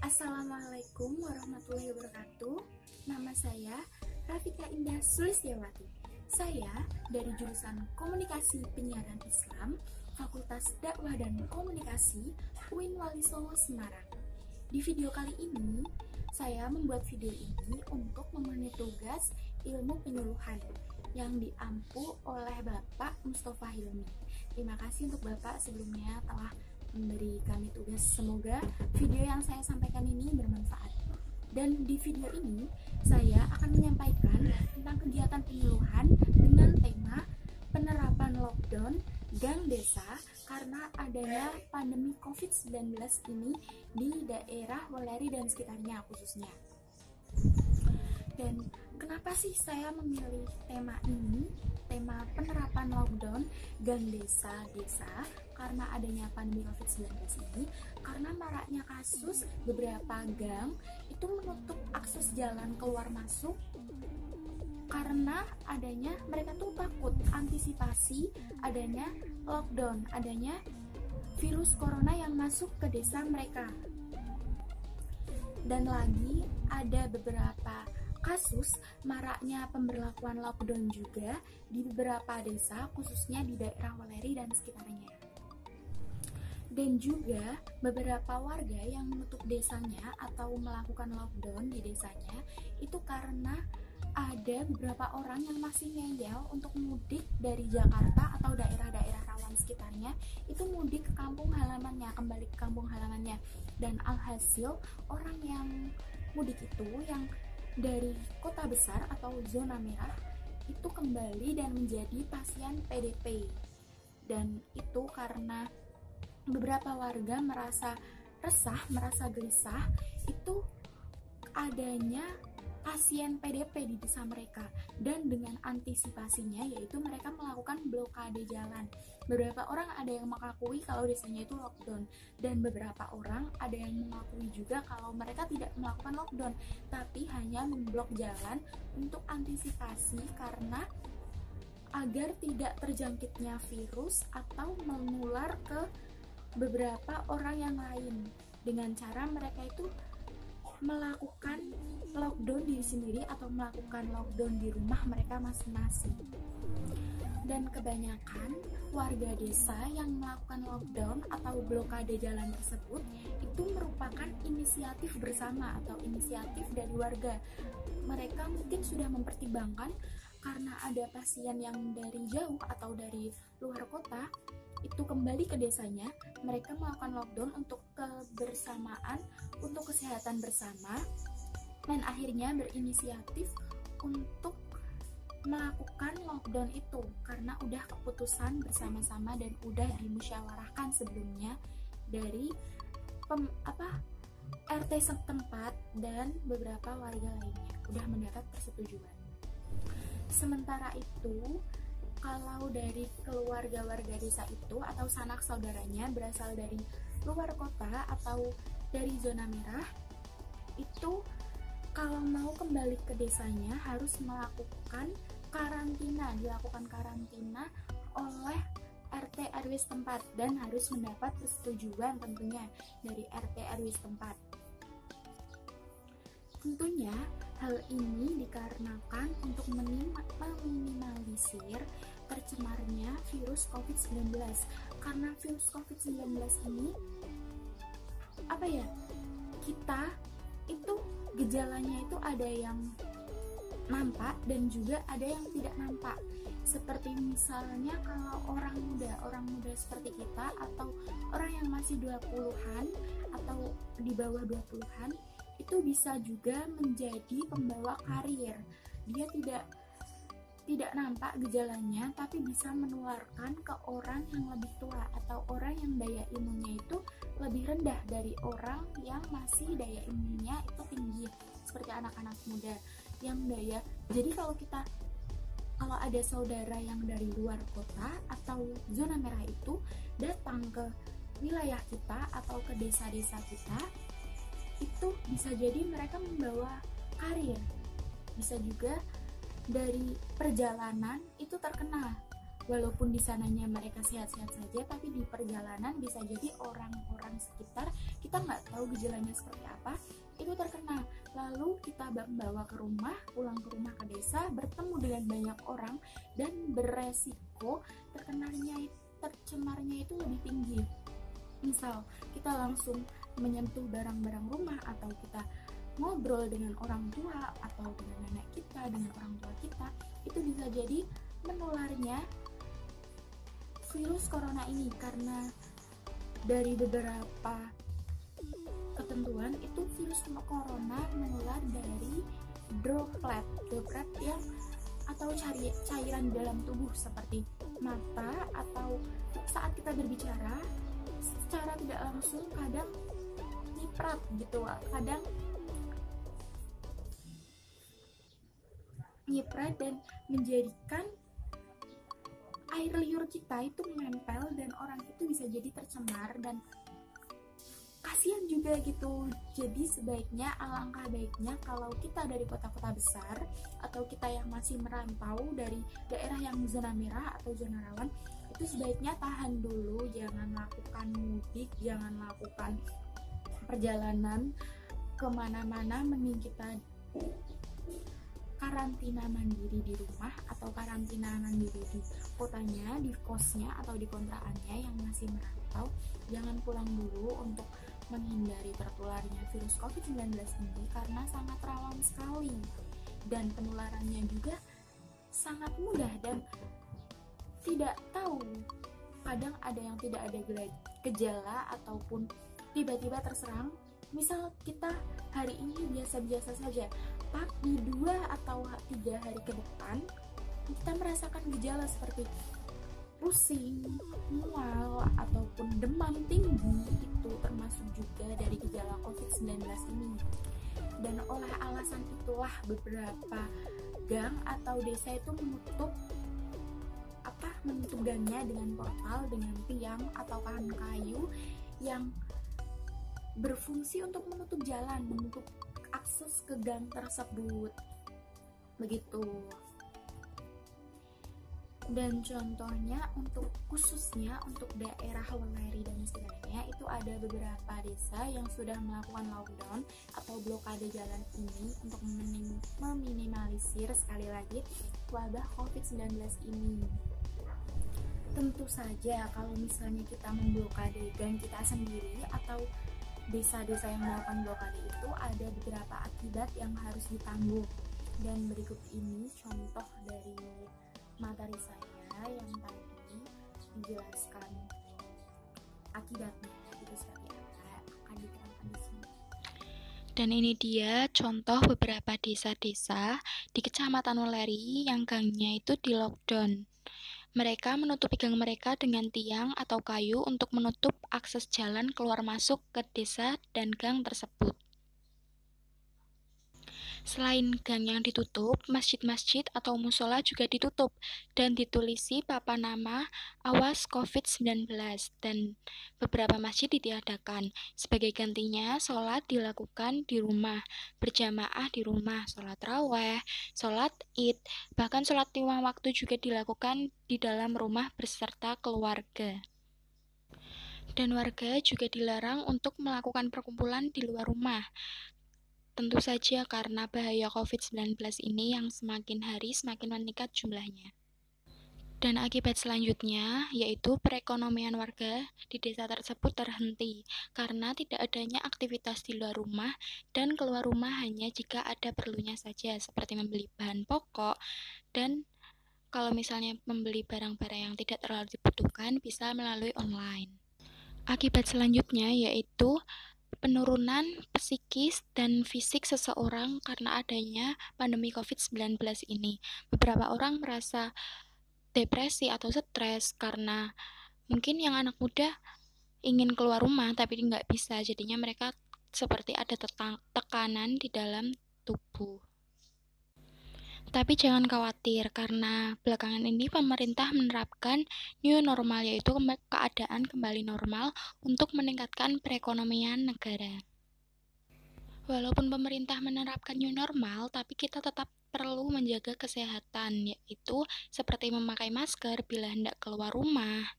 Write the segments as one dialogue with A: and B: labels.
A: Assalamualaikum warahmatullahi wabarakatuh. Nama saya Rafika Indah Sulistyawati. Saya dari jurusan Komunikasi Penyiaran Islam, Fakultas Dakwah dan Komunikasi, UIN Wali Songo, Semarang. Di video kali ini, saya membuat video ini untuk memenuhi tugas ilmu penyuluhan yang diampu oleh Bapak Mustafa Hilmi. Terima kasih untuk Bapak sebelumnya telah memberi kami tugas. Semoga video yang saya sampaikan ini bermanfaat. Dan di video ini saya akan menyampaikan tentang kegiatan penyuluhan dengan tema penerapan lockdown gang desa karena adanya pandemi COVID-19 ini di daerah Weleri dan sekitarnya khususnya. Dan kenapa sih saya memilih tema ini, tema penerapan lockdown gang desa karena adanya pandemi COVID-19 ini? Karena maraknya kasus beberapa gang itu menutup akses jalan keluar masuk karena adanya mereka tuh takut antisipasi adanya lockdown, adanya virus corona yang masuk ke desa mereka. Dan lagi ada beberapa kasus maraknya pemberlakuan lockdown juga di beberapa desa, khususnya di daerah Weleri dan sekitarnya. Dan juga beberapa warga yang menutup desanya atau melakukan lockdown di desanya itu karena ada beberapa orang yang masih ngeyel untuk mudik dari Jakarta atau daerah-daerah rawan sekitarnya, itu mudik ke kampung halamannya, kembali ke kampung halamannya. Dan alhasil orang yang mudik itu yang dari kota besar atau zona merah itu kembali dan menjadi pasien PDP. Dan itu karena beberapa warga merasa resah, merasa gelisah itu adanya pasien PDP di desa mereka, dan dengan antisipasinya yaitu mereka melakukan blokade jalan. Beberapa orang ada yang mengakui kalau desanya itu lockdown, dan beberapa orang ada yang mengakui juga kalau mereka tidak melakukan lockdown tapi hanya memblok jalan untuk antisipasi karena agar tidak terjangkitnya virus atau menular ke beberapa orang yang lain, dengan cara mereka itu melakukan lockdown diri sendiri atau melakukan lockdown di rumah mereka masing-masing. Dan kebanyakan warga desa yang melakukan lockdown atau blokade jalan tersebut itu merupakan inisiatif bersama atau inisiatif dari warga. Mereka mungkin sudah mempertimbangkan karena ada pasien yang dari jauh atau dari luar kota itu kembali ke desanya, mereka melakukan lockdown untuk kebersamaan, untuk kesehatan bersama, dan akhirnya berinisiatif untuk melakukan lockdown itu karena udah keputusan bersama-sama dan udah dimusyawarahkan sebelumnya dari RT setempat dan beberapa warga lainnya udah mendapat persetujuan. Sementara itu, kalau dari keluarga warga desa itu atau sanak saudaranya berasal dari luar kota atau dari zona merah, itu kalau mau kembali ke desanya harus dilakukan karantina oleh RT RW setempat dan harus mendapat persetujuan tentunya dari RT RW setempat. Tentunya hal ini dikarenakan untuk meminimalisir tercemarnya virus COVID-19. Karena virus COVID-19 ini kita itu gejalanya itu ada yang nampak dan juga ada yang tidak nampak. Seperti misalnya kalau orang muda seperti kita atau orang yang masih 20-an atau di bawah 20-an itu bisa juga menjadi pembawa karir. Dia tidak nampak gejalanya tapi bisa menularkan ke orang yang lebih tua atau orang yang daya imunnya itu lebih rendah dari orang yang masih daya imunnya itu tinggi, seperti anak-anak muda yang daya. Jadi kalau ada saudara yang dari luar kota atau zona merah itu datang ke wilayah kita atau ke desa-desa kita, itu bisa jadi mereka membawa karir. Bisa juga dari perjalanan itu terkena walaupun di sananya mereka sehat-sehat saja, tapi di perjalanan bisa jadi orang-orang sekitar kita nggak tahu gejalanya seperti apa itu terkena, lalu kita bawa ke rumah, pulang ke rumah ke desa, bertemu dengan banyak orang dan beresiko tercemarnya itu lebih tinggi. Misal kita langsung menyentuh barang-barang rumah, atau kita ngobrol dengan orang tua atau dengan nenek kita, dengan orang tua kita, itu bisa jadi menularnya virus corona ini. Karena dari beberapa ketentuan itu virus corona menular dari droplet yang atau cairan di dalam tubuh seperti mata, atau saat kita berbicara secara tidak langsung kadang nyiprat gitu, kadang nyiprat dan menjadikan air liur kita itu menempel dan orang itu bisa jadi tercemar dan kasihan juga gitu. Jadi sebaiknya, alangkah baiknya kalau kita dari kota-kota besar atau kita yang masih merantau dari daerah yang zona merah atau zona rawan, itu sebaiknya tahan dulu, jangan lakukan mudik, jangan lakukan perjalanan kemana-mana, mending kita karantina mandiri di rumah atau karantina mandiri di kotanya, di kosnya atau di kontrakannya yang masih merantau. Jangan pulang dulu untuk menghindari tertularnya virus COVID-19 ini karena sangat rawan sekali dan penularannya juga sangat mudah dan tidak tahu, kadang ada yang tidak ada gejala ataupun tiba-tiba terserang. Misal kita hari ini biasa-biasa saja, tapi 2 atau 3 hari ke depan kita merasakan gejala seperti pusing, mual, ataupun demam tinggi, itu termasuk juga dari gejala COVID-19 ini. Dan oleh alasan itulah beberapa gang atau desa itu menutup gangnya dengan portal, dengan tiang atau kahan kayu yang berfungsi untuk menutup jalan, menutup akses ke gang tersebut. Begitu. Dan contohnya khususnya untuk daerah Weleri dan sekitarnya itu ada beberapa desa yang sudah melakukan lockdown atau blokade jalan ini untuk meminimalisir sekali lagi wabah COVID-19 ini. Tentu saja kalau misalnya kita memblokade gang kita sendiri atau desa-desa yang melakukan blokade itu ada beberapa akibat yang harus ditanggung. Dan berikut ini contoh dari materi saya yang tadi dijelaskan akibatnya itu seperti apa, akan diterangkan di sini.
B: Dan ini dia contoh beberapa desa-desa di Kecamatan Weleri yang gangnya itu di lockdown. Mereka menutupi gang mereka dengan tiang atau kayu untuk menutup akses jalan keluar masuk ke desa dan gang tersebut. Selain gang yang ditutup, masjid-masjid atau musola juga ditutup dan ditulisi papan nama awas COVID-19 dan beberapa masjid ditiadakan. Sebagai gantinya, sholat dilakukan di rumah, berjamaah di rumah, sholat raweh, sholat id, bahkan sholat 5 waktu juga dilakukan di dalam rumah beserta keluarga. Dan warga juga dilarang untuk melakukan perkumpulan di luar rumah. Tentu saja karena bahaya COVID-19 ini yang semakin hari semakin meningkat jumlahnya. Dan akibat selanjutnya yaitu perekonomian warga di desa tersebut terhenti karena tidak adanya aktivitas di luar rumah dan keluar rumah hanya jika ada perlunya saja seperti membeli bahan pokok dan kalau misalnya membeli barang-barang yang tidak terlalu dibutuhkan bisa melalui online. Akibat selanjutnya yaitu penurunan psikis dan fisik seseorang karena adanya pandemi COVID-19 ini. Beberapa orang merasa depresi atau stres karena mungkin yang anak muda ingin keluar rumah tapi nggak bisa, jadinya mereka seperti ada tekanan di dalam tubuh. Tapi jangan khawatir karena belakangan ini pemerintah menerapkan new normal yaitu keadaan kembali normal untuk meningkatkan perekonomian negara. Walaupun pemerintah menerapkan new normal, tapi kita tetap perlu menjaga kesehatan, yaitu seperti memakai masker bila hendak keluar rumah,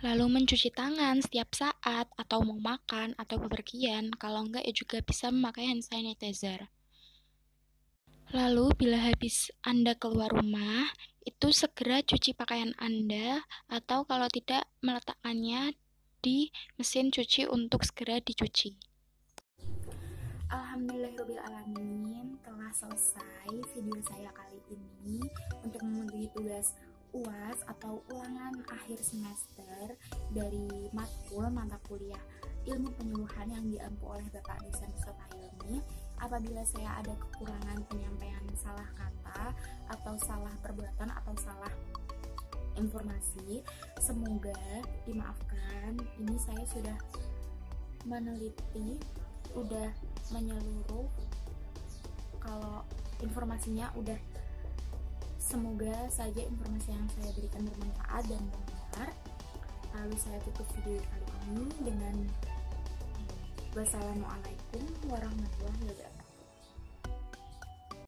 B: lalu mencuci tangan setiap saat atau mau makan atau bepergian, kalau enggak ya juga bisa memakai hand sanitizer. Lalu bila habis Anda keluar rumah, itu segera cuci pakaian Anda, atau kalau tidak meletakkannya di mesin cuci untuk segera dicuci.
A: Alhamdulillahirrahmanirrahim, telah selesai video saya kali ini untuk memenuhi tugas UAS atau ulangan akhir semester dari matkul mata kuliah ilmu penyuluhan yang diampu oleh Bapak dosen Mustafa Hilmi. Apabila saya ada kekurangan penyampaian salah kata atau salah perbuatan atau salah informasi, semoga dimaafkan. Ini saya sudah meneliti, udah menyeluruh, kalau informasinya udah, semoga saja informasi yang saya berikan bermanfaat dan benar. Lalu saya tutup video kali ini dengan wassalamualaikum warahmatullahi wabarakatuh.